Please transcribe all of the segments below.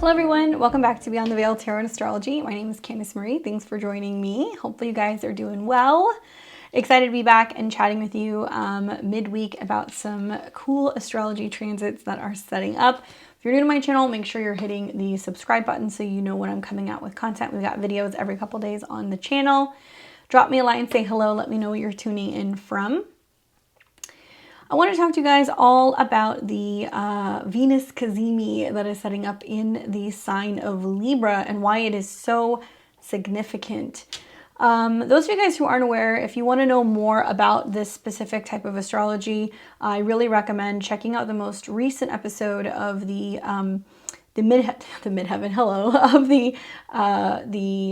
Hello everyone, welcome back to Beyond the Veil Tarot and Astrology. My name is Candice Marie. Thanks for joining me. Hopefully you guys are doing well. Excited to be back and chatting with you midweek about some cool astrology transits that are setting up. If you're new to my channel, make sure you're hitting the subscribe button so you know when I'm coming out with content. We've got videos every couple days on the channel. Drop me a line, say hello, let me know where you're tuning in from. I want to talk to you guys all about the Venus Cazimi that is setting up in the sign of Libra and why it is so significant. Those of you guys who aren't aware, if you want to know more about this specific type of astrology, I really recommend checking out the most recent episode of the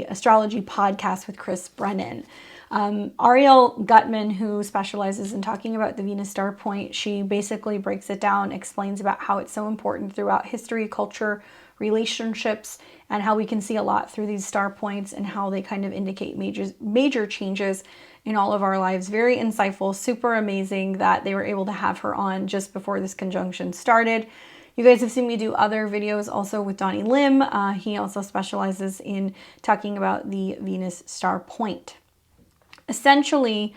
astrology podcast with Chris Brennan. Ariel Gutman, who specializes in talking about the Venus star point, she basically breaks it down, explains about how it's so important throughout history, culture, relationships, and how we can see a lot through these star points and how they kind of indicate major changes in all of our lives. Very insightful, super amazing that they were able to have her on just before this conjunction started. You guys have seen me do other videos also with Donnie Lim. He also specializes in talking about the Venus star point. Essentially,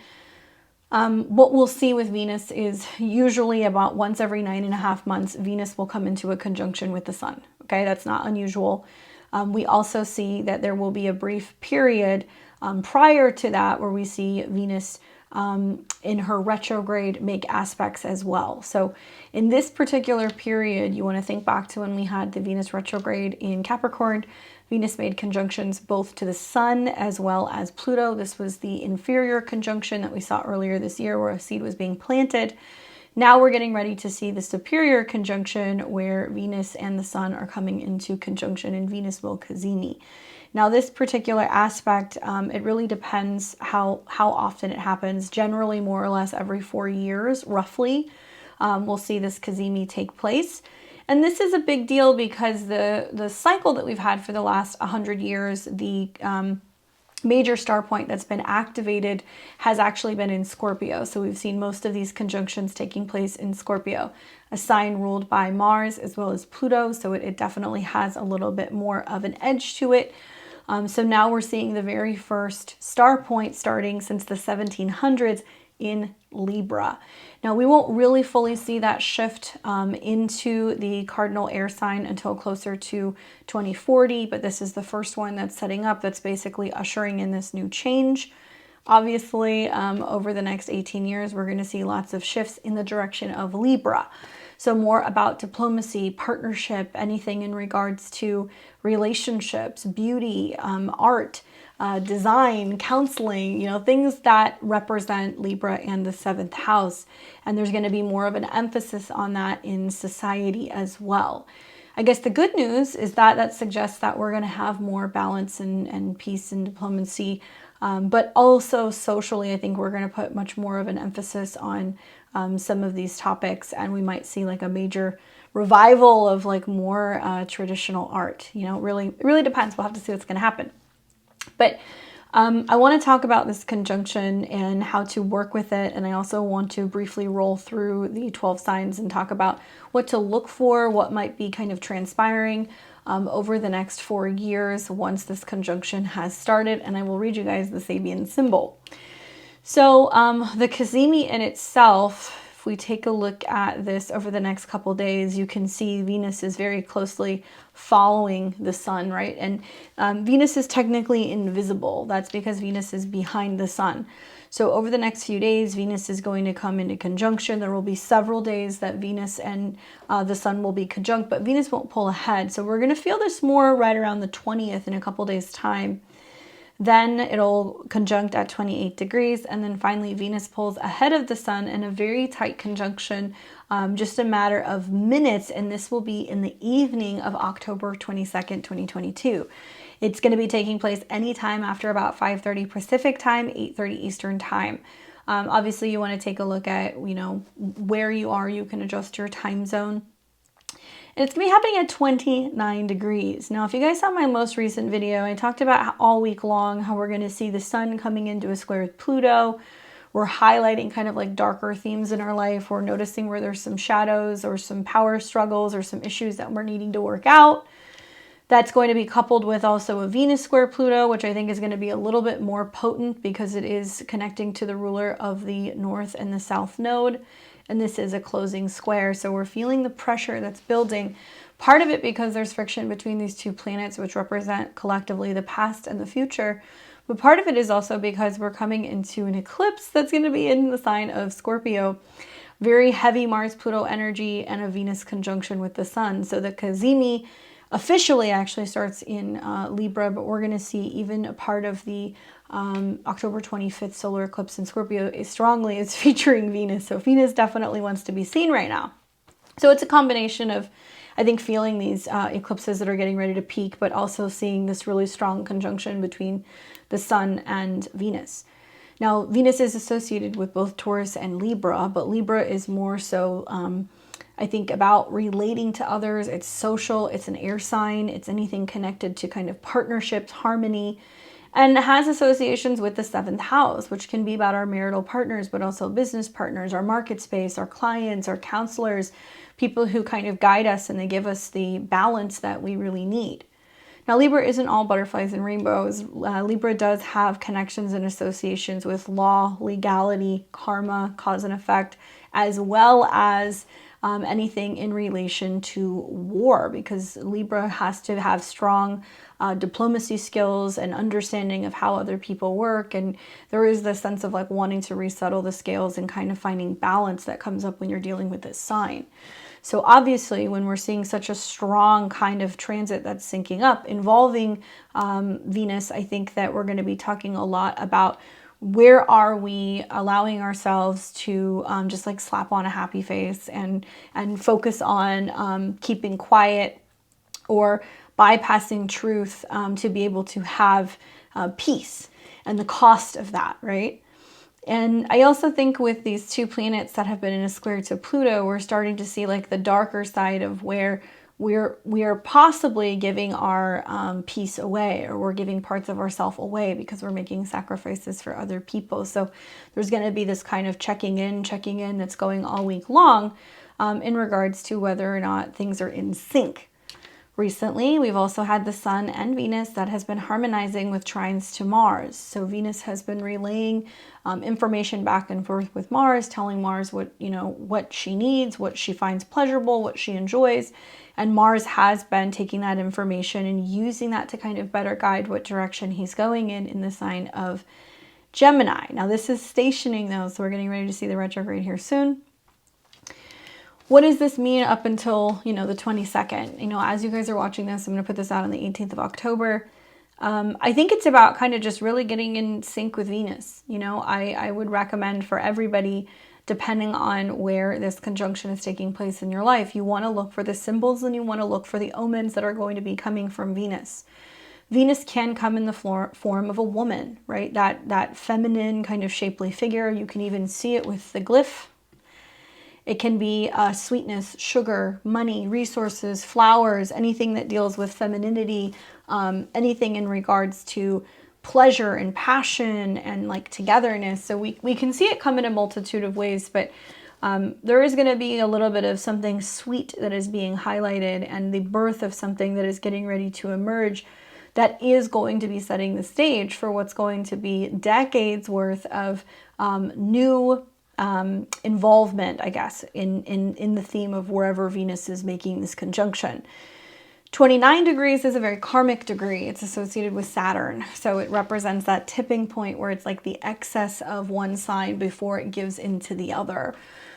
what we'll see with Venus is usually about once every 9.5 months, Venus will come into a conjunction with the sun. Okay, that's not unusual. We also see that there will be a brief period prior to that where we see Venus in her retrograde make aspects as well. So in this particular period, you want to think back to when we had the Venus retrograde in Capricorn. Venus made conjunctions both to the sun as well as Pluto. This was the inferior conjunction that we saw earlier this year where a seed was being planted. Now we're getting ready to see the superior conjunction where Venus and the sun are coming into conjunction and Venus will Cazimi. Now this particular aspect, it really depends how often it happens. Generally more or less every 4 years, roughly, we'll see this Cazimi take place. And this is a big deal because the cycle that we've had for the last 100 years, the major star point that's been activated has actually been in Scorpio. So we've seen most of these conjunctions taking place in Scorpio, a sign ruled by Mars as well as Pluto. So it definitely has a little bit more of an edge to it. So now we're seeing the very first star point starting since the 1700s in Libra. Now we won't really fully see that shift into the cardinal air sign until closer to 2040, but this is the first one that's setting up, that's basically ushering in this new change. Obviously, over the next 18 years, we're going to see lots of shifts in the direction of Libra. So more about diplomacy, partnership, anything in regards to relationships, beauty, art, design, counseling, things that represent Libra and the 7th house. And there's going to be more of an emphasis on that in society as well. I guess the good news is that suggests that we're going to have more balance and peace and diplomacy. But also socially, I think we're going to put much more of an emphasis on some of these topics, and we might see like a major revival of like more traditional art. It really depends. We'll have to see what's going to happen. But I want to talk about this conjunction and how to work with it. And I also want to briefly roll through the 12 signs and talk about what to look for, what might be kind of transpiring over the next 4 years once this conjunction has started. And I will read you guys the Sabian symbol. So the Cazimi in itself, if we take a look at this over the next couple days, you can see Venus is very closely following the sun, right? And Venus is technically invisible. That's because Venus is behind the sun. So over the next few days, Venus is going to come into conjunction. There will be several days that Venus and the sun will be conjunct, but Venus won't pull ahead. So we're going to feel this more right around the 20th in a couple days' time. Then it'll conjunct at 28 degrees. And then finally, Venus pulls ahead of the sun in a very tight conjunction, just a matter of minutes. And this will be in the evening of October 22nd, 2022. It's going to be taking place anytime after about 5:30 Pacific time, 8:30 Eastern time. Obviously, you want to take a look at, where you are. You can adjust your time zone. And it's going to be happening at 29 degrees. Now, if you guys saw my most recent video, I talked about all week long how we're going to see the sun coming into a square with Pluto. We're highlighting kind of like darker themes in our life. We're noticing where there's some shadows or some power struggles or some issues that we're needing to work out. That's going to be coupled with also a Venus square Pluto, which I think is going to be a little bit more potent because it is connecting to the ruler of the North and the South node. And this is a closing square. So we're feeling the pressure that's building. Part of it because there's friction between these two planets, which represent collectively the past and the future. But part of it is also because we're coming into an eclipse that's going to be in the sign of Scorpio. Very heavy Mars-Pluto energy and a Venus conjunction with the sun. So the Cazimi officially actually starts in Libra, but we're going to see even a part of the October 25th solar eclipse in Scorpio is featuring Venus. So Venus definitely wants to be seen right now. So it's a combination of, I think, feeling these eclipses that are getting ready to peak, but also seeing this really strong conjunction between the sun and Venus. Now, Venus is associated with both Taurus and Libra, but Libra is more so, I think, about relating to others. It's social, it's an air sign, it's anything connected to kind of partnerships, harmony, and has associations with the 7th house, which can be about our marital partners, but also business partners, our market space, our clients, our counselors, people who kind of guide us and they give us the balance that we really need. Now, Libra isn't all butterflies and rainbows. Libra does have connections and associations with law, legality, karma, cause and effect, as well as anything in relation to war, because Libra has to have strong diplomacy skills and understanding of how other people work. And there is this sense of like wanting to resettle the scales and kind of finding balance that comes up when you're dealing with this sign. So obviously, when we're seeing such a strong kind of transit that's syncing up involving Venus, I think that we're going to be talking a lot about where are we allowing ourselves to just like slap on a happy face and focus on keeping quiet or bypassing truth to be able to have peace, and the cost of that, right? And I also think with these two planets that have been in a square to Pluto, we're starting to see like the darker side of where we are possibly giving our peace away, or we're giving parts of ourselves away because we're making sacrifices for other people. So there's going to be this kind of checking in that's going all week long in regards to whether or not things are in sync. Recently, we've also had the Sun and Venus that has been harmonizing with trines to Mars. So Venus has been relaying information back and forth with Mars, telling Mars what she needs, what she finds pleasurable, what she enjoys. And Mars has been taking that information and using that to kind of better guide what direction he's going in the sign of Gemini. Now, this is stationing though, so we're getting ready to see the retrograde here soon. What does this mean up until, the 22nd? As you guys are watching this, I'm going to put this out on the 18th of October. I think it's about kind of just really getting in sync with Venus. I would recommend for everybody, depending on where this conjunction is taking place in your life, you want to look for the symbols and you want to look for the omens that are going to be coming from Venus. Venus can come in the form of a woman, right? That feminine kind of shapely figure. You can even see it with the glyph. It can be sweetness, sugar, money, resources, flowers, anything that deals with femininity, anything in regards to pleasure and passion and like togetherness. So we can see it come in a multitude of ways, but there is going to be a little bit of something sweet that is being highlighted and the birth of something that is getting ready to emerge that is going to be setting the stage for what's going to be decades worth of new involvement, I guess, in the theme of wherever Venus is making this conjunction. 29 degrees is a very karmic degree. It's associated with Saturn. So it represents that tipping point where it's like the excess of one sign before it gives into the other.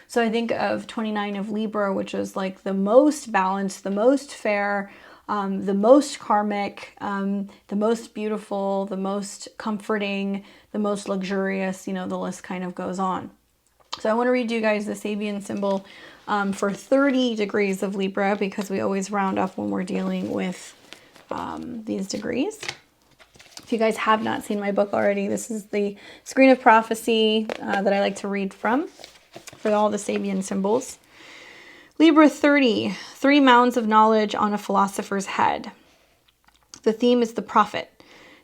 So I think of 29 of Libra, which is like the most balanced, the most fair, the most karmic, the most beautiful, the most comforting, the most luxurious, the list kind of goes on. So I want to read you guys the Sabian symbol for 30 degrees of Libra, because we always round up when we're dealing with these degrees. If you guys have not seen my book already, this is the Screen of Prophecy that I like to read from for all the Sabian symbols. Libra 30, 3 mounds of knowledge on a philosopher's head. The theme is the prophet.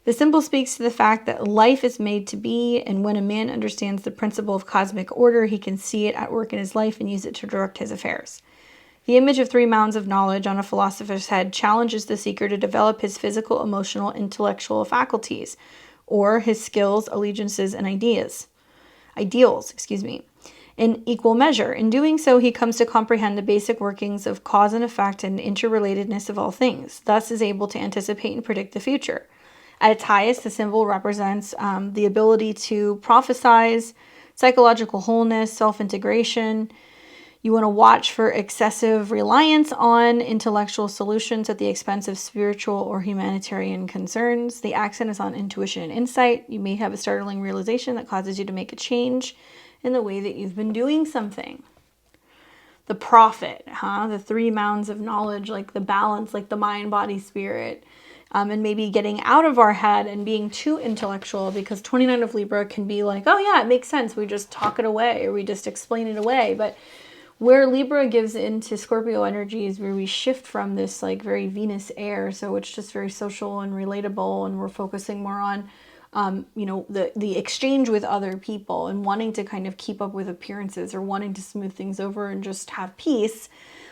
The symbol speaks to the fact that life is made to be, and when a man understands the principle of cosmic order, he can see it at work in his life and use it to direct his affairs. The image of 3 mounds of knowledge on a philosopher's head challenges the seeker to develop his physical, emotional, intellectual faculties, or his skills, allegiances, and ideals, in equal measure. In doing so, he comes to comprehend the basic workings of cause and effect and interrelatedness of all things, thus is able to anticipate and predict the future. At its highest, the symbol represents the ability to prophesize, psychological wholeness, self-integration. You want to watch for excessive reliance on intellectual solutions at the expense of spiritual or humanitarian concerns. The accent is on intuition and insight. You may have a startling realization that causes you to make a change in the way that you've been doing something. The prophet, the 3 mounds of knowledge, like the balance, like the mind, body, spirit. And maybe getting out of our head and being too intellectual, because 29 of Libra can be like, oh yeah, it makes sense. We just talk it away or we just explain it away. But where Libra gives into Scorpio energy is where we shift from this like very Venus air. So it's just very social and relatable, and we're focusing more on, the exchange with other people and wanting to kind of keep up with appearances or wanting to smooth things over and just have peace.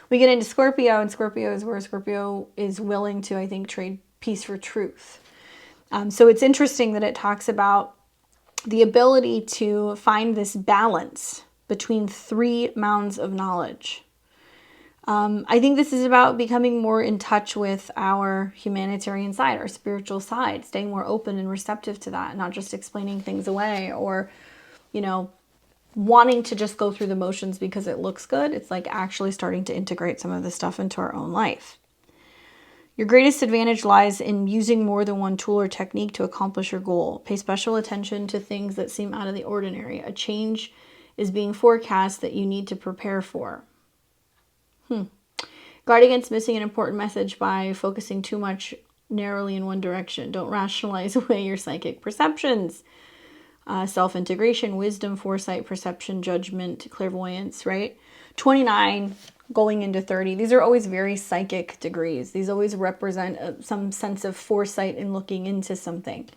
We get into Scorpio, and Scorpio is where Scorpio is willing to, I think, trade peace for truth. So it's interesting that it talks about the ability to find this balance between 3 mounds of knowledge. I think this is about becoming more in touch with our humanitarian side, our spiritual side, staying more open and receptive to that, not just explaining things away or, wanting to just go through the motions because it looks good. It's like actually starting to integrate some of this stuff into our own life. Your greatest advantage lies in using more than one tool or technique to accomplish your goal. Pay special attention to things that seem out of the ordinary. A change is being forecast that you need to prepare for. Guard against missing an important message by focusing too much narrowly in one direction. Don't rationalize away your psychic perceptions. Self-integration, wisdom, foresight, perception, judgment, clairvoyance, right? 29 going into 30. These are always very psychic degrees. These always represent some sense of foresight in looking into something.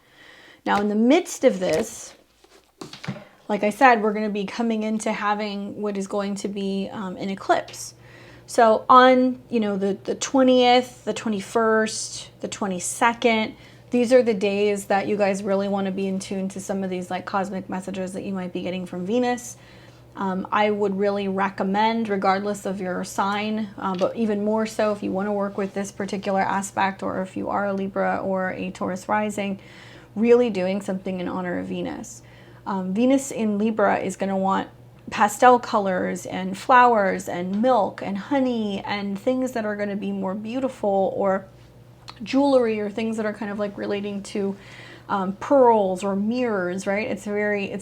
Now, in the midst of this, like I said, we're going to be coming into having what is going to be an eclipse. So on, the 20th, the 21st, the 22nd, these are the days that you guys really want to be in tune to some of these like cosmic messages that you might be getting from Venus. I would really recommend, regardless of your sign, but even more so if you want to work with this particular aspect, or if you are a Libra or a Taurus rising, really doing something in honor of Venus. Venus in Libra is going to want pastel colors and flowers and milk and honey and things that are going to be more beautiful, or jewelry, or things that are kind of like relating to pearls or mirrors, right? It's very,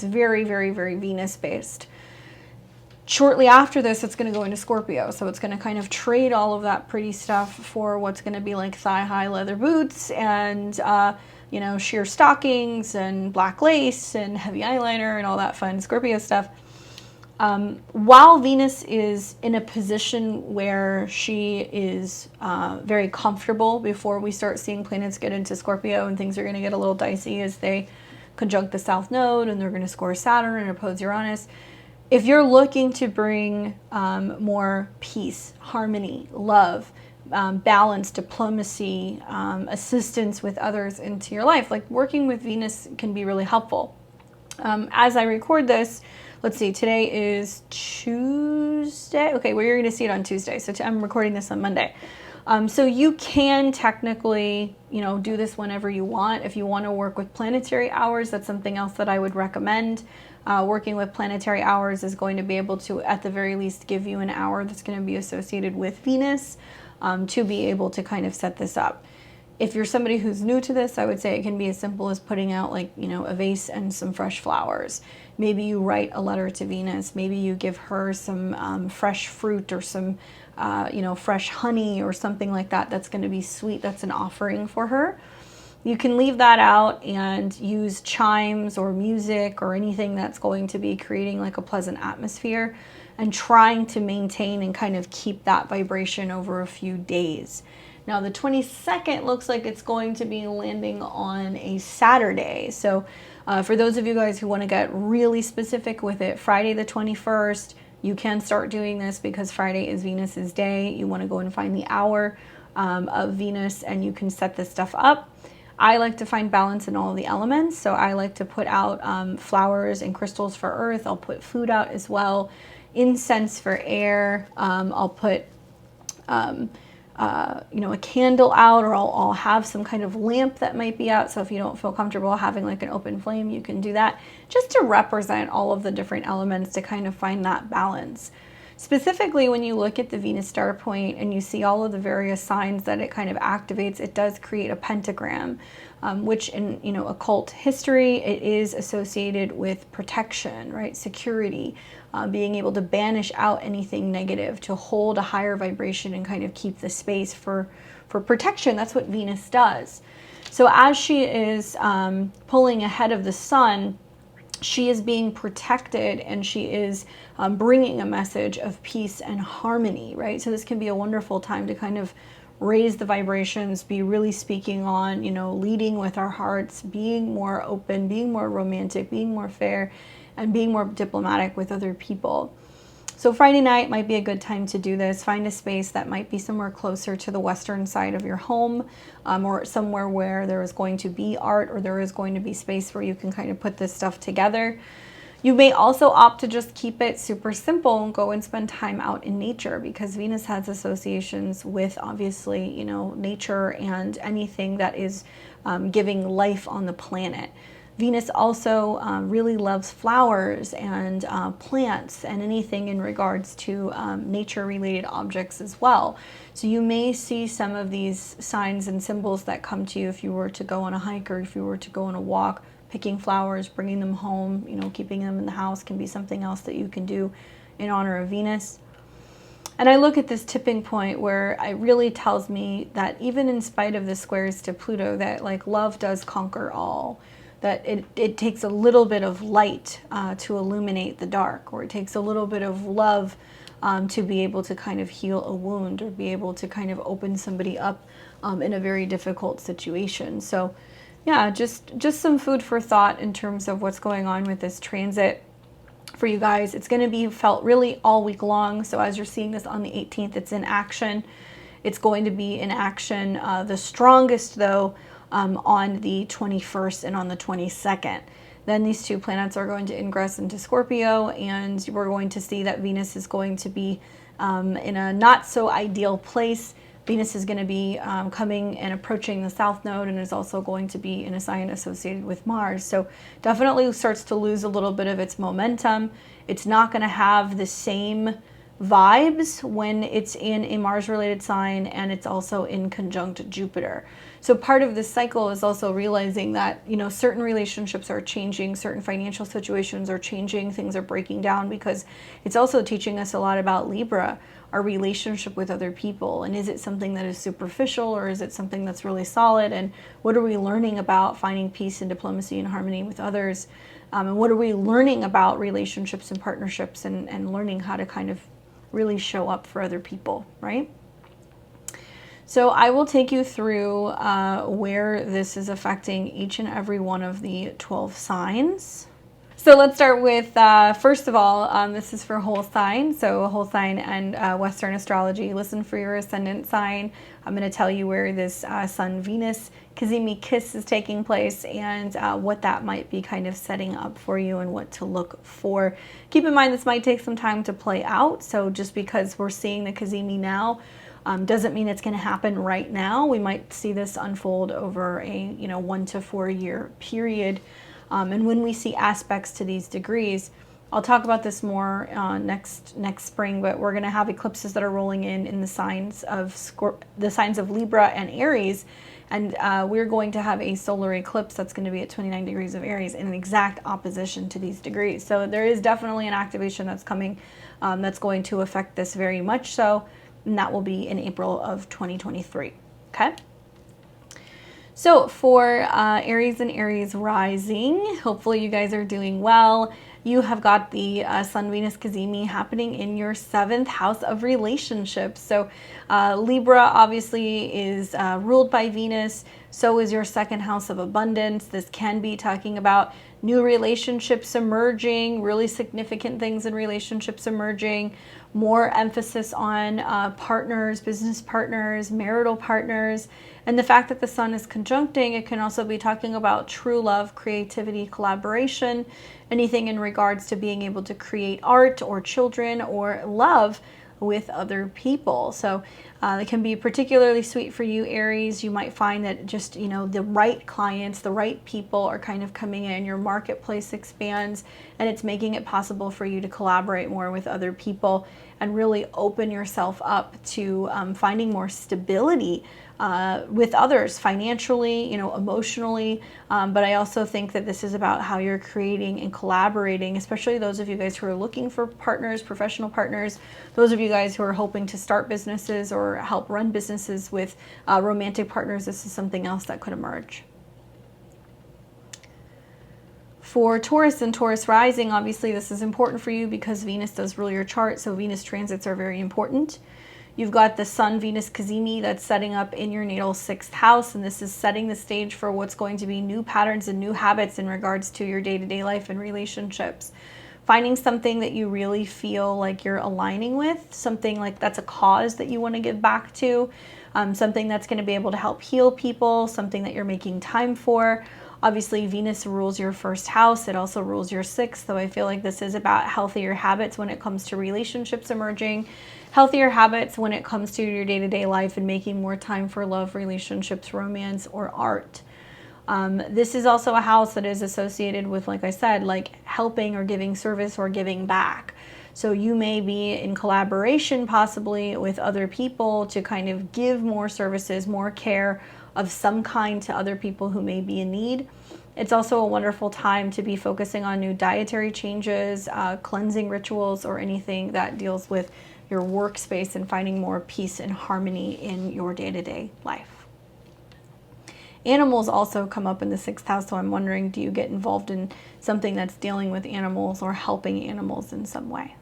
very, very Venus based. Shortly after this, it's going to go into Scorpio. So it's going to kind of trade all of that pretty stuff for what's going to be like thigh-high leather boots and, sheer stockings and black lace and heavy eyeliner and all that fun Scorpio stuff. While Venus is in a position where she is very comfortable before we start seeing planets get into Scorpio, and things are going to get a little dicey as they conjunct the South Node and they're going to score Saturn and oppose Uranus. If you're looking to bring more peace, harmony, love, balance, diplomacy, assistance with others into your life, like working with Venus can be really helpful. As I record this, let's see, today is Tuesday. Okay, well, you're going to see it on Tuesday. So I'm recording this on Monday. So you can technically, do this whenever you want. If you want to work with planetary hours, that's something else that I would recommend. Working with planetary hours is going to be able to, at the very least, give you an hour that's going to be associated with Venus to be able to kind of set this up. If you're somebody who's new to this, I would say it can be as simple as putting out a vase and some fresh flowers. Maybe you write a letter to Venus. Maybe you give her some fresh fruit or some, fresh honey or something like that. That's going to be sweet. That's an offering for her. You can leave that out and use chimes or music or anything that's going to be creating like a pleasant atmosphere and trying to maintain and kind of keep that vibration over a few days. Now, the 22nd looks like it's going to be landing on a Saturday. So for those of you guys who want to get really specific with it, Friday the 21st, you can start doing this because Friday is Venus's day. You want to go and find the hour of Venus, and you can set this stuff up. I like to find balance in all the elements, so I like to put out flowers and crystals for earth. I'll put food out as well, incense for air. I'll put a candle out, or I'll have some kind of lamp that might be out. So if you don't feel comfortable having like an open flame, you can do that, just to represent all of the different elements, to kind of find that balance. Specifically, when you look at the Venus star point and you see all of the various signs that it kind of activates, it does create a pentagram, which in occult history, it is associated with protection, right? Security, being able to banish out anything negative, to hold a higher vibration and kind of keep the space for protection. That's what Venus does. So as she is pulling ahead of the sun, she is being protected, and she is bringing a message of peace and harmony, right? So this can be a wonderful time to kind of raise the vibrations, be really speaking on, leading with our hearts, being more open, being more romantic, being more fair, and being more diplomatic with other people. So Friday night might be a good time to do this. Find a space that might be somewhere closer to the western side of your home, or somewhere where there is going to be art, or there is going to be space where you can kind of put this stuff together. You may also opt to just keep it super simple and go and spend time out in nature, because Venus has associations with, obviously, nature and anything that is giving life on the planet. Venus also really loves flowers and plants and anything in regards to nature-related objects as well. So you may see some of these signs and symbols that come to you if you were to go on a hike, or if you were to go on a walk. Picking flowers, bringing them home, keeping them in the house can be something else that you can do in honor of Venus. And I look at this tipping point where it really tells me that even in spite of the squares to Pluto, that like love does conquer all. That it takes a little bit of light to illuminate the dark, or it takes a little bit of love to be able to kind of heal a wound, or be able to kind of open somebody up in a very difficult situation. So yeah, just some food for thought in terms of what's going on with this transit for you guys. It's going to be felt really all week long. So as you're seeing this on the 18th, it's in action. It's going to be in action the strongest, though, on the 21st and on the 22nd. Then these two planets are going to ingress into Scorpio, and we're going to see that Venus is going to be in a not so ideal place. Venus is going to be coming and approaching the South Node, and is also going to be in a sign associated with Mars. So definitely starts to lose a little bit of its momentum. It's not going to have the same vibes when it's in a Mars-related sign, and it's also in conjunct Jupiter. So part of this cycle is also realizing that, certain relationships are changing, certain financial situations are changing, things are breaking down, because it's also teaching us a lot about Libra, our relationship with other people. And is it something that is superficial, or is it something that's really solid? And what are we learning about finding peace and diplomacy and harmony with others? And what are we learning about relationships and partnerships, and learning how to kind of really show up for other people, right? So I will take you through where this is affecting each and every one of the 12 signs. So let's start with, first of all, this is for whole sign. So whole sign and Western astrology. Listen for your ascendant sign. I'm going to tell you where this Sun-Venus Cazimi kiss is taking place, and what that might be kind of setting up for you, and what to look for. Keep in mind, this might take some time to play out. So just because we're seeing the Cazimi now, doesn't mean it's going to happen right now. We might see this unfold over a 1 to 4 year period. And when we see aspects to these degrees, I'll talk about this more next spring, but we're going to have eclipses that are rolling in the signs of Libra and Aries, and we're going to have a solar eclipse that's going to be at 29 degrees of Aries, in an exact opposition to these degrees. So there is definitely an activation that's coming that's going to affect this very much so, and that will be in April of 2023. Okay. So for Aries and Aries rising, hopefully you guys are doing well. You have got the Sun-Venus Cazimi happening in your 7th house of relationships. So Libra obviously is ruled by Venus. So is your 2nd house of abundance. This can be talking about new relationships emerging, really significant things in relationships emerging, more emphasis on partners, business partners, marital partners. And the fact that the sun is conjuncting, it can also be talking about true love, creativity, collaboration, anything in regards to being able to create art or children or love with other people. So it can be particularly sweet for you, Aries. You might find that just, you know, the right clients, the right people are kind of coming in, your marketplace expands, and it's making it possible for you to collaborate more with other people and really open yourself up to finding more stability with others financially, you know, emotionally. But I also think that this is about how you're creating and collaborating, especially those of you guys who are looking for partners, professional partners, those of you guys who are hoping to start businesses or help run businesses with romantic partners. This is something else that could emerge. For Taurus and Taurus rising, obviously this is important for you because Venus does rule your chart, so Venus transits are very important. You've got the Sun-Venus Cazimi that's setting up in your natal 6th house, and this is setting the stage for what's going to be new patterns and new habits in regards to your day-to-day life and relationships. Finding something that you really feel like you're aligning with, something like that's a cause that you want to give back to, something that's going to be able to help heal people, something that you're making time for. Obviously, Venus rules your 1st house. It also rules your 6th. So I feel like this is about healthier habits when it comes to relationships emerging, healthier habits when it comes to your day-to-day life and making more time for love, relationships, romance, or art. This is also a house that is associated with, like I said, like helping or giving service or giving back. So you may be in collaboration possibly with other people to kind of give more services, more care of some kind to other people who may be in need. It's also a wonderful time to be focusing on new dietary changes, cleansing rituals, or anything that deals with your workspace and finding more peace and harmony in your day-to-day life. Animals also come up in the 6th house, so I'm wondering, do you get involved in something that's dealing with animals or helping animals in some way?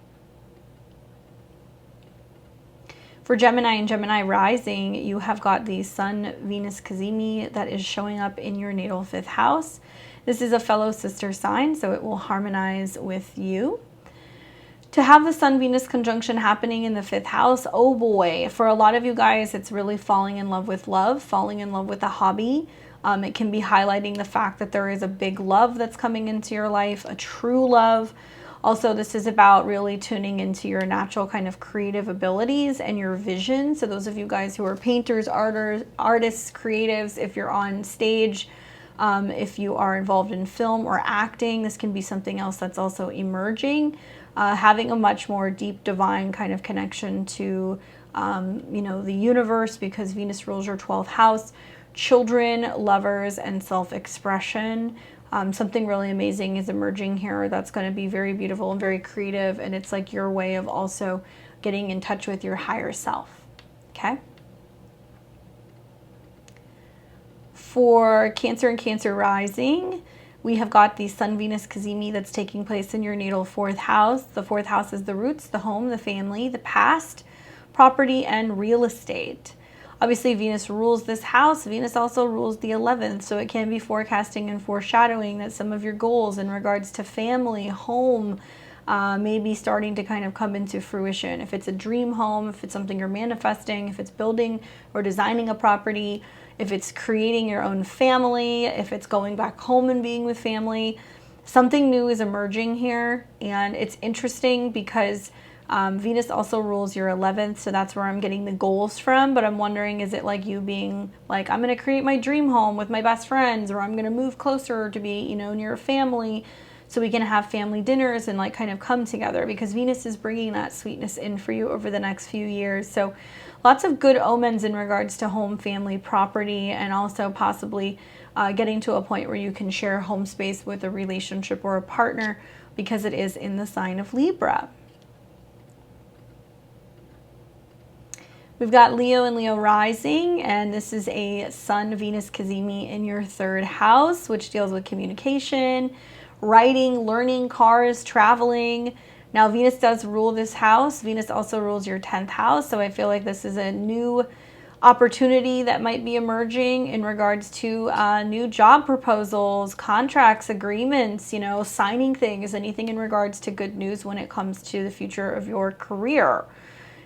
For Gemini and Gemini rising, you have got the Sun-Venus Cazimi that is showing up in your natal 5th house. This is a fellow sister sign, so it will harmonize with you. To have the Sun-Venus conjunction happening in the 5th house, oh boy, for a lot of you guys, it's really falling in love, falling in love with a hobby. It can be highlighting the fact that there is a big love that's coming into your life, a true love. Also, this is about really tuning into your natural kind of creative abilities and your vision. So those of you guys who are painters, artists, creatives, if you're on stage, if you are involved in film or acting, this can be something else that's also emerging. Having a much more deep divine kind of connection to, you know, the universe, because Venus rules your 12th house, children, lovers, and self-expression. Something really amazing is emerging here that's going to be very beautiful and very creative, and it's like your way of also getting in touch with your higher self. Okay? For Cancer and Cancer rising, we have got the Sun-Venus Cazimi that's taking place in your natal 4th house. The 4th house is the roots, the home, the family, the past, property, and real estate. Obviously, Venus rules this house. Venus also rules the 11th, so it can be forecasting and foreshadowing that some of your goals in regards to family, home, may be starting to kind of come into fruition. If it's a dream home, if it's something you're manifesting, if it's building or designing a property, if it's creating your own family, if it's going back home and being with family, something new is emerging here. And it's interesting because Venus also rules your 11th, so that's where I'm getting the goals from. But I'm wondering, is it like you being like, I'm going to create my dream home with my best friends, or I'm going to move closer to be, you know, near family so we can have family dinners and like kind of come together, because Venus is bringing that sweetness in for you over the next few years. So lots of good omens in regards to home, family, property, and also possibly getting to a point where you can share home space with a relationship or a partner, because it is in the sign of Libra. We've got Leo and Leo rising, and this is a Sun-Venus Cazimi in your 3rd house, which deals with communication, writing, learning, cars, traveling. Now, Venus does rule this house. Venus also rules your 10th house, so I feel like this is a new opportunity that might be emerging in regards to new job proposals, contracts, agreements, you know, signing things, anything in regards to good news when it comes to the future of your career.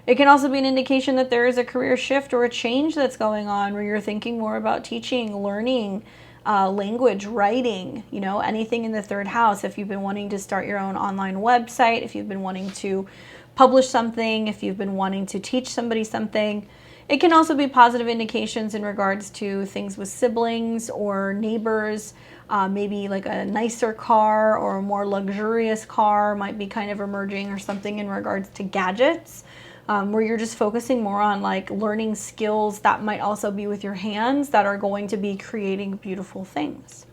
It can also be an indication that there is a career shift or a change that's going on where you're thinking more about teaching, learning, language, writing, you know, anything in the third house. If you've been wanting to start your own online website, if you've been wanting to publish something, if you've been wanting to teach somebody something. It can also be positive indications in regards to things with siblings or neighbors. Maybe like a nicer car or a more luxurious car might be kind of emerging, or something in regards to gadgets. Where you're just focusing more on like learning skills that might also be with your hands that are going to be creating beautiful things.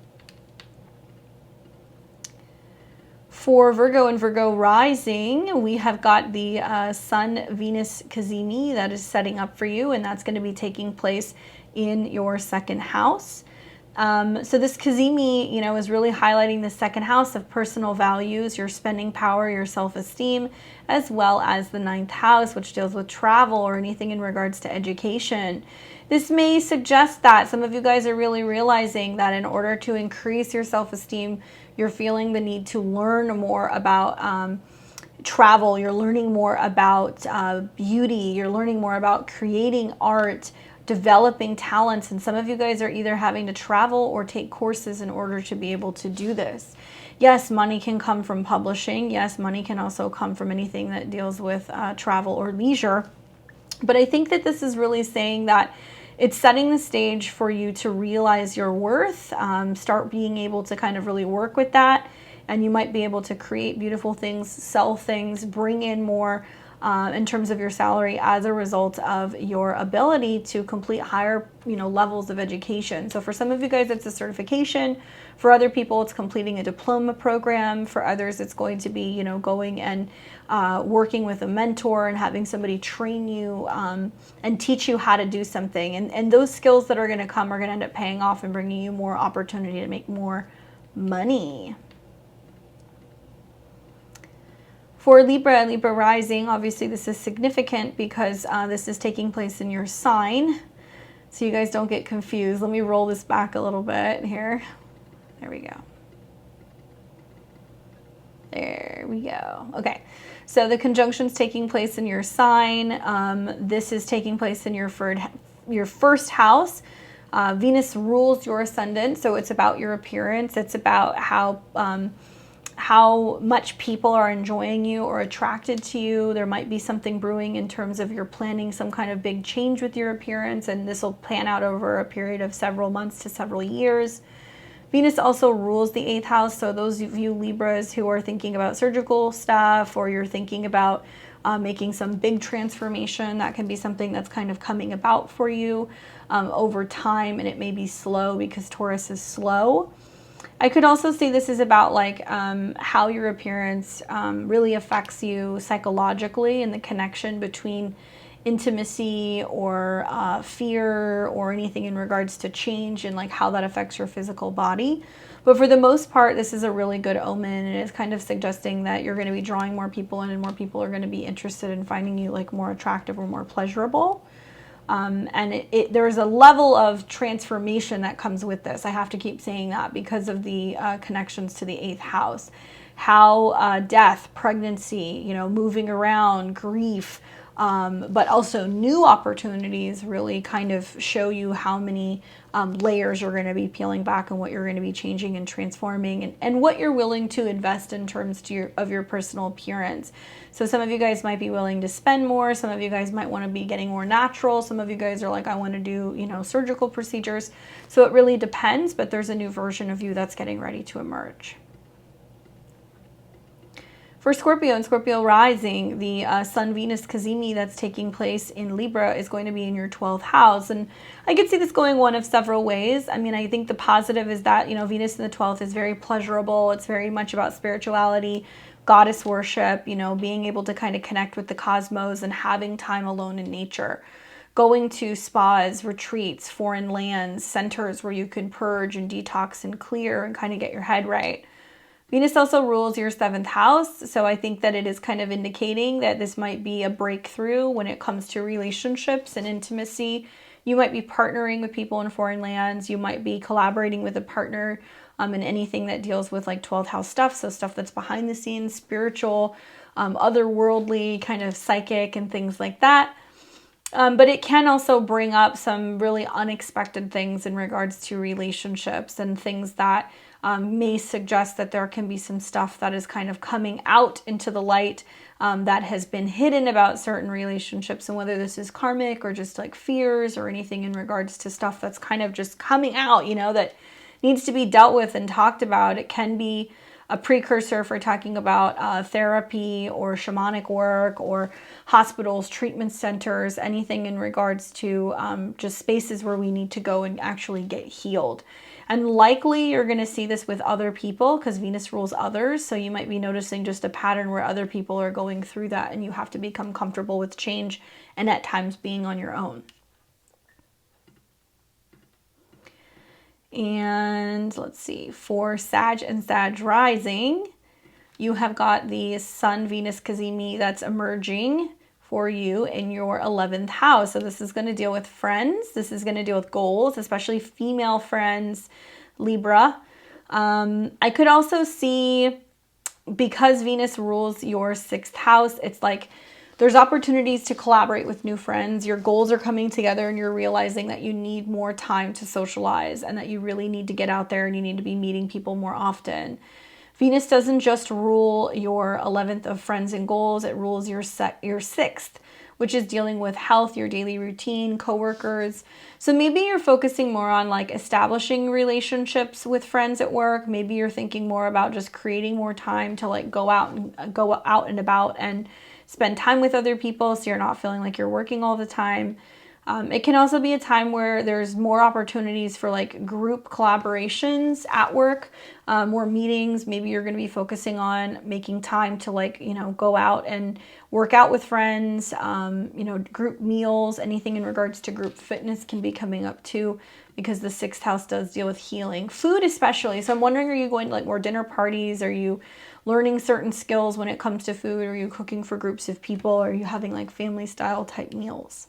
For Virgo and Virgo rising, we have got the Sun-Venus Cazimi that is setting up for you, and that's going to be taking place in your second house. So this Cazimi, you know, is really highlighting the second house of personal values, your spending power, your self-esteem, as well as the ninth house, which deals with travel or anything in regards to education. This may suggest that some of you guys are really realizing that in order to increase your self-esteem, you're feeling the need to learn more about travel. You're learning more about beauty. You're learning more about creating art, developing talents, and some of you guys are either having to travel or take courses in order to be able to do this. Yes, money can come from publishing. Yes, money can also come from anything that deals with travel or leisure. But I think that this is really saying that it's setting the stage for you to realize your worth, start being able to kind of really work with that, and you might be able to create beautiful things, sell things, bring in more in terms of your salary as a result of your ability to complete higher, you know, levels of education. So for some of you guys, it's a certification. For other people, it's completing a diploma program. For others, it's going to be, you know, going and working with a mentor and having somebody train you and teach you how to do something. And those skills that are going to come are going to end up paying off and bringing you more opportunity to make more money. For Libra and Libra rising, obviously this is significant because this is taking place in your sign. So you guys don't get confused. Let me roll this back a little bit here. There we go. There we go. Okay, so the conjunction's taking place in your sign. This is taking place in your first house. Venus rules your ascendant, so it's about your appearance. It's about how much people are enjoying you or attracted to you. There might be something brewing in terms of you're planning some kind of big change with your appearance, and this will pan out over a period of several months to several years. Venus also rules the 8th house, so those of you Libras who are thinking about surgical stuff, or you're thinking about making some big transformation, that can be something that's kind of coming about for you over time, and it may be slow because Taurus is slow. I could also see this is about like how your appearance really affects you psychologically, and the connection between intimacy or fear or anything in regards to change, and like how that affects your physical body. But for the most part, this is a really good omen, and it's kind of suggesting that you're going to be drawing more people in, and more people are going to be interested in finding you like more attractive or more pleasurable. And there's a level of transformation that comes with this. I have to keep saying that because of the connections to the 8th house. How death, pregnancy, you know, moving around, grief, but also new opportunities really kind of show you how many layers you're going to be peeling back, and what you're going to be changing and transforming, and what you're willing to invest in terms of your personal appearance. So some of you guys might be willing to spend more. Some of you guys might want to be getting more natural. Some of you guys are like, I want to do, you know, surgical procedures. So it really depends, but there's a new version of you that's getting ready to emerge. For Scorpio and Scorpio rising, the Sun-Venus Cazimi that's taking place in Libra is going to be in your 12th house. And I could see this going one of several ways. I mean, I think the positive is that, you know, Venus in the 12th is very pleasurable. It's very much about spirituality, goddess worship, you know, being able to kind of connect with the cosmos and having time alone in nature. Going to spas, retreats, foreign lands, centers where you can purge and detox and clear and kind of get your head right. Venus also rules your 7th house, so I think that it is kind of indicating that this might be a breakthrough when it comes to relationships and intimacy, You might be partnering with people in foreign lands. You might be collaborating with a partner in anything that deals with like 12th house stuff. So stuff that's behind the scenes, spiritual, otherworldly, kind of psychic and things like that. But it can also bring up some really unexpected things in regards to relationships and things that may suggest that there can be some stuff that is kind of coming out into the light that has been hidden about certain relationships. And whether this is karmic or just like fears or anything in regards to stuff that's kind of just coming out, you know, that needs to be dealt with and talked about. It can be a precursor for talking about therapy or shamanic work or hospitals, treatment centers, anything in regards to just spaces where we need to go and actually get healed. And likely you're going to see this with other people because Venus rules others. So you might be noticing just a pattern where other people are going through that and you have to become comfortable with change and at times being on your own. And let's see, for Sag and Sag rising, you have got the Sun, Venus, Cazimi that's emerging for you in your 11th house. So this is going to deal with friends. This is going to deal with goals, especially female friends, Libra. I could also see, because Venus rules your 6th house, it's like there's opportunities to collaborate with new friends. Your goals are coming together and you're realizing that you need more time to socialize and that you really need to get out there and you need to be meeting people more often. Venus doesn't just rule your 11th of friends and goals, it rules your 6th, which is dealing with health, your daily routine, coworkers. So maybe you're focusing more on like establishing relationships with friends at work. Maybe you're thinking more about just creating more time to like go out and about and spend time with other people so you're not feeling like you're working all the time. It can also be a time where there's more opportunities for like group collaborations at work, more meetings. Maybe you're going to be focusing on making time to like, you know, go out and work out with friends, you know, group meals, anything in regards to group fitness can be coming up too, because the 6th house does deal with healing, food especially. So I'm wondering, are you going to like more dinner parties? Are you learning certain skills when it comes to food? Are you cooking for groups of people? Are you having like family style type meals?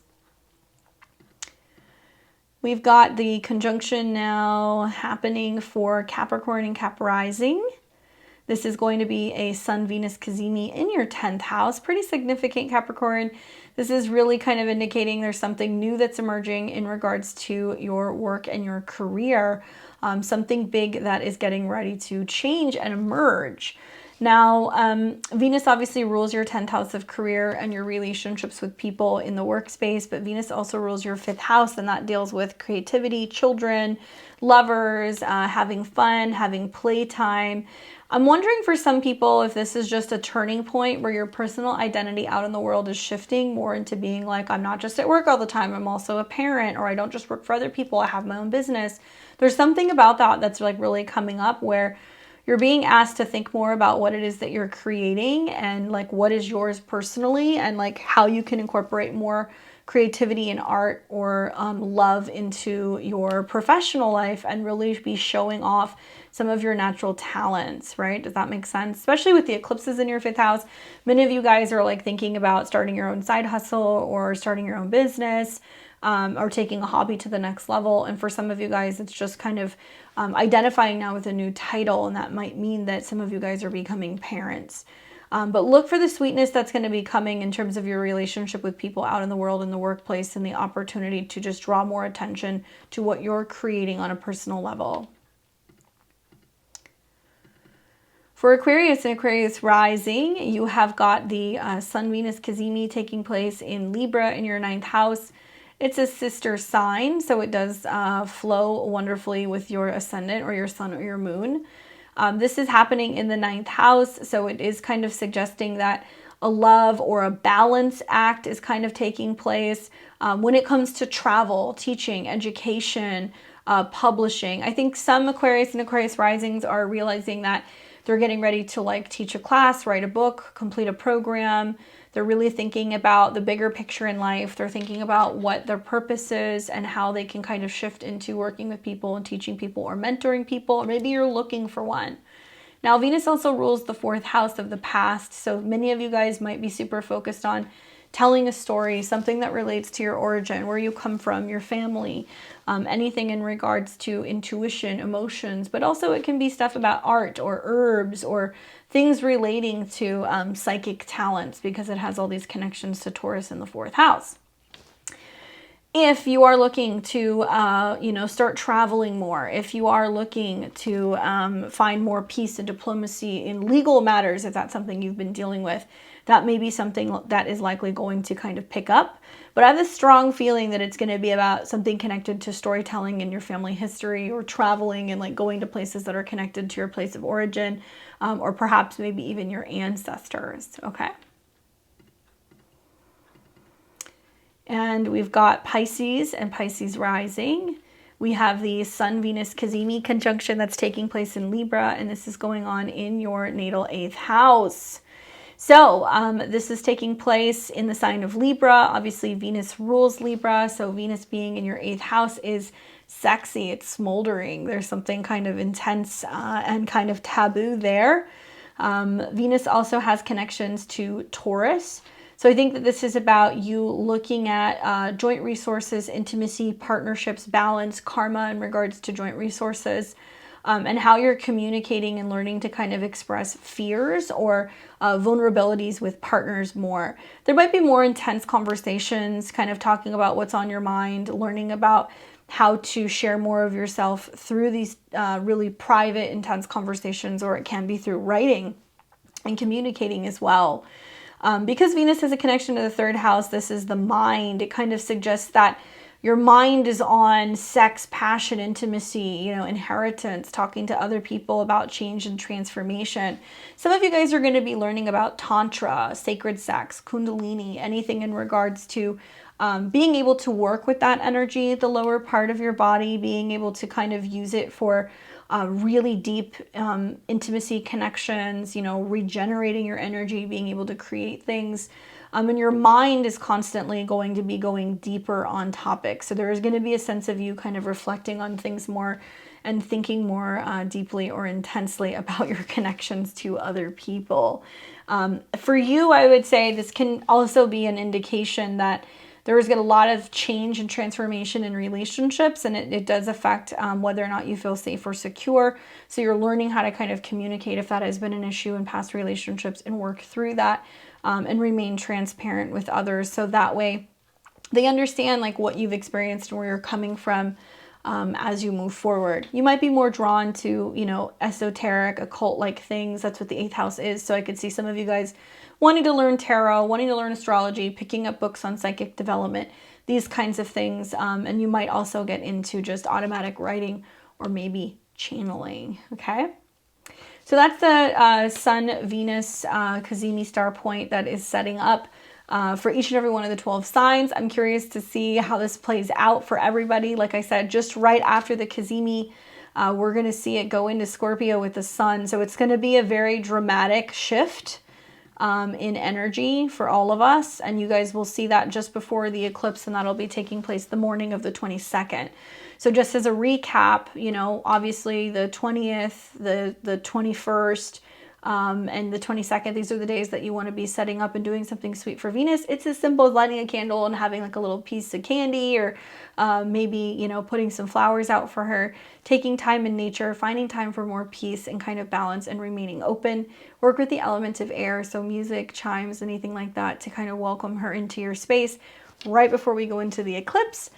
We've got the conjunction now happening for Capricorn and Cap rising. This is going to be a Sun, Venus, Cazimi in your 10th house. Pretty significant, Capricorn. This is really kind of indicating there's something new that's emerging in regards to your work and your career. Something big that is getting ready to change and emerge. Now, Venus obviously rules your 10th house of career and your relationships with people in the workspace, but Venus also rules your 5th house, and that deals with creativity, children, lovers, having fun, having playtime. I'm wondering for some people if this is just a turning point where your personal identity out in the world is shifting more into being like, I'm not just at work all the time, I'm also a parent, or I don't just work for other people, I have my own business. There's something about that that's like really coming up where you're being asked to think more about what it is that you're creating and like what is yours personally and like how you can incorporate more creativity and art or love into your professional life and really be showing off some of your natural talents, right? Does that make sense? Especially with the eclipses in your 5th house. Many of you guys are like thinking about starting your own side hustle or starting your own business. Or taking a hobby to the next level. And for some of you guys, it's just kind of identifying now with a new title, and that might mean that some of you guys are becoming parents. But look for the sweetness that's going to be coming in terms of your relationship with people out in the world, in the workplace, and the opportunity to just draw more attention to what you're creating on a personal level. For Aquarius and Aquarius rising, you have got the Sun, Venus, Cazimi taking place in Libra in your 9th house. It's a sister sign, so it does flow wonderfully with your ascendant or your sun or your moon. This is happening in the 9th house, so it is kind of suggesting that a love or a balance act is kind of taking place when it comes to travel, teaching, education, publishing. I think some Aquarius and Aquarius risings are realizing that they're getting ready to like teach a class, write a book, complete a program. They're really thinking about the bigger picture in life. They're thinking about what their purpose is and how they can kind of shift into working with people and teaching people or mentoring people, or maybe you're looking for one. Now, Venus also rules the 4th house of the past, so many of you guys might be super focused on telling a story, something that relates to your origin, where you come from, your family, anything in regards to intuition, emotions, but also it can be stuff about art or herbs or things relating to psychic talents, because it has all these connections to Taurus in the 4th house. If you are looking to, start traveling more, if you are looking to find more peace and diplomacy in legal matters, if that's something you've been dealing with, that may be something that is likely going to kind of pick up. But I have this strong feeling that it's going to be about something connected to storytelling in your family history, or traveling and like going to places that are connected to your place of origin, or perhaps maybe even your ancestors. Okay. And we've got Pisces and Pisces rising. We have the Sun-Venus Cazimi conjunction that's taking place in Libra, and this is going on in your natal 8th house. So this is taking place in the sign of Libra. Obviously, Venus rules Libra, so Venus being in your 8th house is sexy. It's smoldering. There's something kind of intense and kind of taboo there. Venus also has connections to Taurus. So I think that this is about you looking at joint resources, intimacy, partnerships, balance, karma in regards to joint resources, and how you're communicating and learning to kind of express fears or vulnerabilities with partners more. There might be more intense conversations, kind of talking about what's on your mind, learning about how to share more of yourself through these really private, intense conversations, or it can be through writing and communicating as well. Because Venus has a connection to the 3rd house, this is the mind. It kind of suggests that your mind is on sex, passion, intimacy, inheritance, talking to other people about change and transformation. Some of you guys are going to be learning about Tantra, sacred sex, Kundalini, anything in regards to being able to work with that energy, the lower part of your body, being able to kind of use it for really deep intimacy connections, regenerating your energy, being able to create things. And your mind is constantly going to be going deeper on topics. So there is going to be a sense of you kind of reflecting on things more and thinking more deeply or intensely about your connections to other people. For you, I would say this can also be an indication that there is a lot of change and transformation in relationships, and it does affect whether or not you feel safe or secure. So you're learning how to kind of communicate if that has been an issue in past relationships and work through that and remain transparent with others. So that way they understand like what you've experienced and where you're coming from as you move forward. You might be more drawn to, esoteric, occult-like things. That's what the 8th house is. So I could see some of you guys wanting to learn tarot, wanting to learn astrology, picking up books on psychic development, these kinds of things. And you might also get into just automatic writing or maybe channeling, okay? So that's the Sun-Venus Cazimi star point that is setting up for each and every one of the 12 signs. I'm curious to see how this plays out for everybody. Like I said, just right after the Cazimi, we're going to see it go into Scorpio with the sun. So it's going to be a very dramatic shift in energy for all of us. And you guys will see that just before the eclipse, and that'll be taking place the morning of the 22nd. So just as a recap, obviously the 20th, the 21st, and the 22nd, these are the days that you want to be setting up and doing something sweet for Venus. It's as simple as lighting a candle and having like a little piece of candy, or maybe, putting some flowers out for her, taking time in nature, finding time for more peace and kind of balance and remaining open. Work with the elements of air, so music, chimes, anything like that, to kind of welcome her into your space right before we go into the eclipse.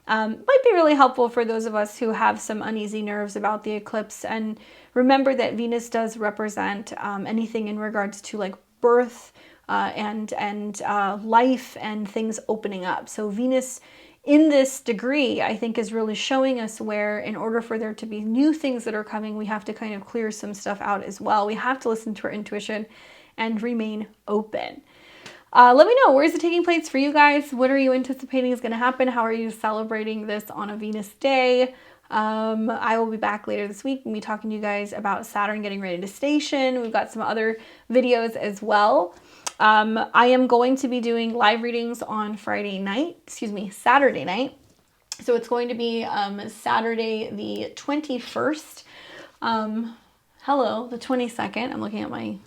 Might be really helpful for those of us who have some uneasy nerves about the eclipse. And remember that Venus does represent anything in regards to like birth and life and things opening up. So Venus in this degree, I think, is really showing us where, in order for there to be new things that are coming, we have to kind of clear some stuff out as well. We have to listen to our intuition and remain open. Let me know, where is it taking place for you guys? What are you anticipating is going to happen? How are you celebrating this on a Venus day? I will be back later this week and be talking to you guys about Saturn getting ready to station. We've got some other videos as well. I am going to be doing live readings on Saturday night. So it's going to be Saturday the 21st. The 22nd. I'm looking at my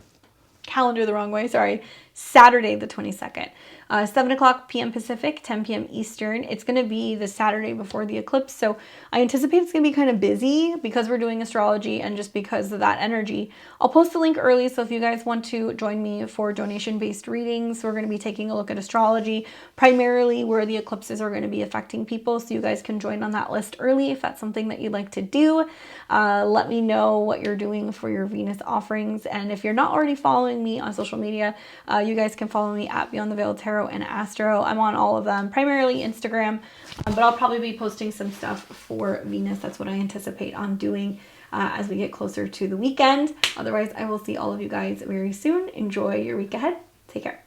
calendar the wrong way. Sorry. Saturday the 22nd. 7 o'clock p.m. Pacific, 10 p.m. Eastern. It's going to be the Saturday before the eclipse, so I anticipate it's going to be kind of busy because we're doing astrology and just because of that energy. I'll post the link early, so if you guys want to join me for donation-based readings, we're going to be taking a look at astrology, primarily where the eclipses are going to be affecting people, so you guys can join on that list early if that's something that you'd like to do. Let me know what you're doing for your Venus offerings, and if you're not already following me on social media, you guys can follow me at Beyond the Veil Tarot and Astro. I'm on all of them, primarily Instagram, but I'll probably be posting some stuff for Venus. That's what I anticipate on doing as we get closer to the weekend. Otherwise, I will see all of you guys very soon. Enjoy your week ahead. Take care.